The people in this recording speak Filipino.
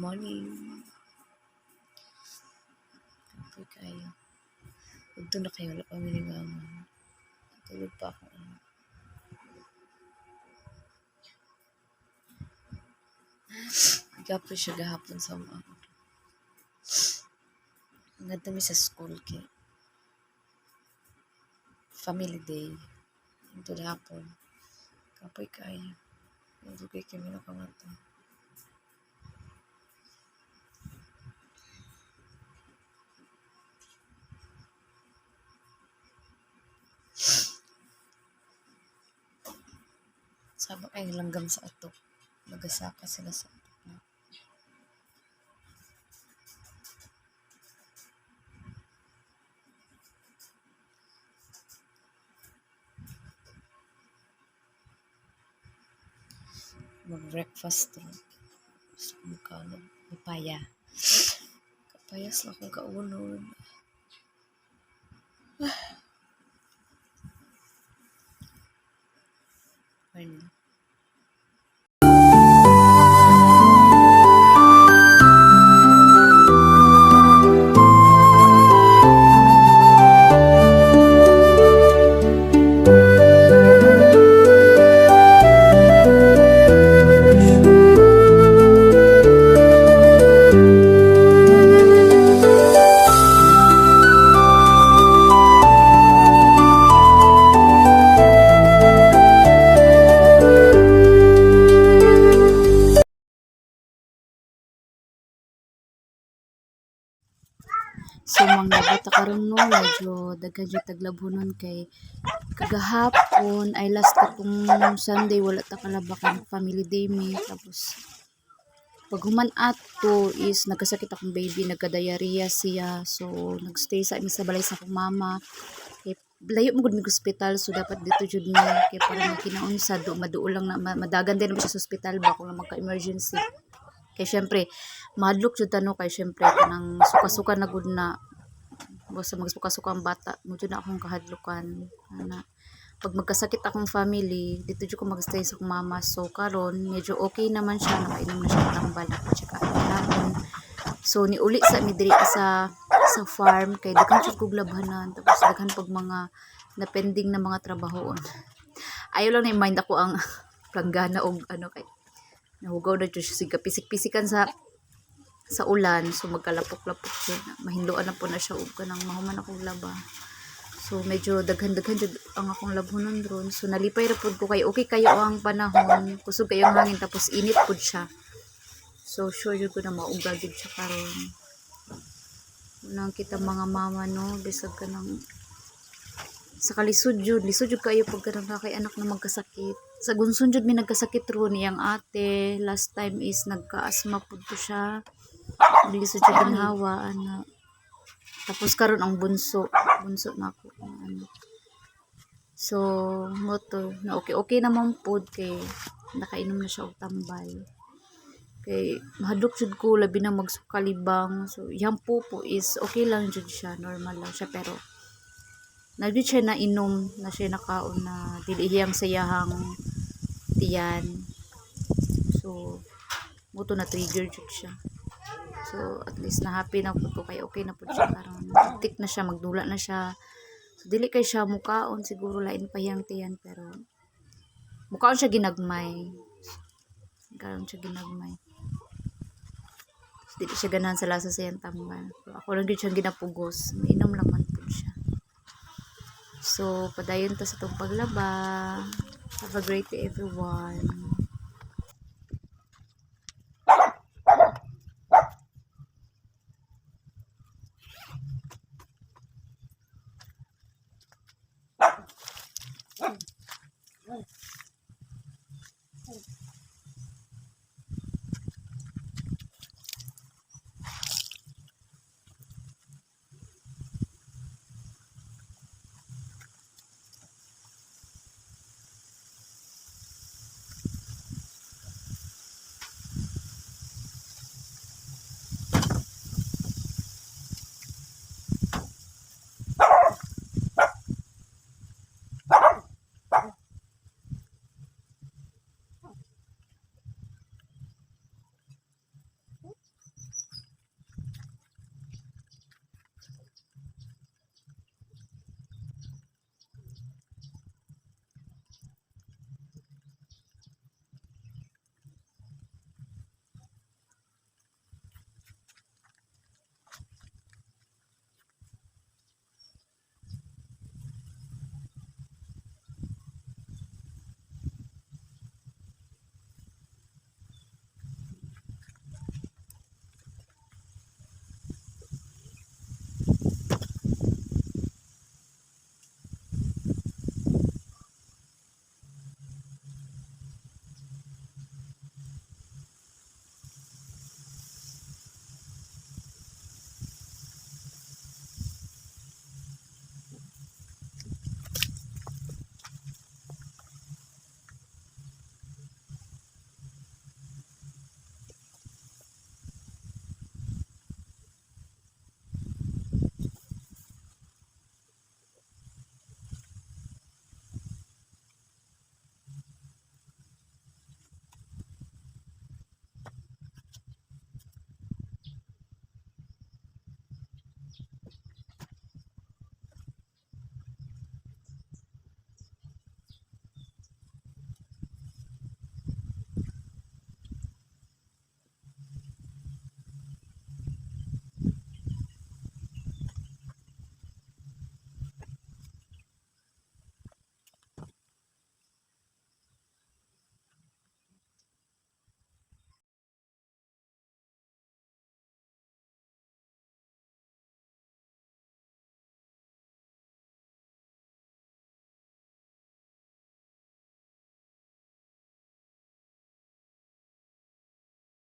morning. Kapoy kayo. Ito na kayo. Wala pa minibangon. Tulog pa ako. Kapoy siya gahapon sa mga. Ang ganda mi sa school kay family day. Ito na hapon. Kapoy kayo. Nagugay kami na kamata. Sabang ay langgam sa ato. Nagasaka sila sa ato. Mag-breakfast rin. Gusto ko magkano. Papaya. Kapayas lang akong kaunod. Ayun. So mga bata karon no medyo daghan jud taglabhonon kay kagahapon ay last katong Sunday wala ta kalabakan family day mi tapos pag human ato is nagkasakit akong baby nagka-diarrhea siya so nagstay sa sa balay sa akong mama kay layo mo gud mig hospital so dapat dito jud mi kay para magkinaon sa maduo lang na madagan din siya sa hospital ba kung magka-emergency. Kay syempre madlok jud tano kay syempre kanang suka-suka na gud na basta magsuka-suka ang bata mo jud na akong kahadlukan ana pag magkasakit akong family dito jud ko magstay sa akong mama so karon medyo okay naman siya nakainom na siya ng balak at saka naman so niuli sa mi diri sa farm kay daghan jud kog labhanan tapos daghan pag mga napending na mga trabahoon ayaw lang na mind ako ang planggana og ano kay nahugaw na jud siya pisik-pisikan sa ulan so magkalapok-lapok siya mahinloan na po na siya ug kanang mahuman akong laba so medyo daghan-daghan jud ang akong labhonon ron so nalipay ra pud ko kay okay kayo ang panahon kusog kayo ang hangin tapos init pud siya so sure jud ko na mauga jud siya karon nang kita mga mama no bisag kanang sa kalisod jud kayo pag kanang kay anak na magkasakit sa gunson jud mi nagkasakit ron iyang ate last time is nagka-asthma pud ko siya lisod jud ginhawa ana tapos karon ang bunso na ako ano so moto na okay naman pud kay nakainom na siya og tambal kay mahadlok jud ko labi na magsukalibang so yang pupo is okay lang jud siya normal lang siya pero nagdi siya na inom na siya nakaon na dili hiyang sayahang tiyan so moto na trigger jud siya so at least na happy na po kay okay na po siya karon tik na siya magdula na siya so dili kay siya mukaon siguro lain pa hiyang tiyan pero mukaon siya ginagmay karon siya ginagmay so, dili siya ganahan sa lasa sa iyang tambal so, ako lang din siya ginapugos mainom lang man po siya. So, padayon ta sa itong paglaba. Have a great day, everyone.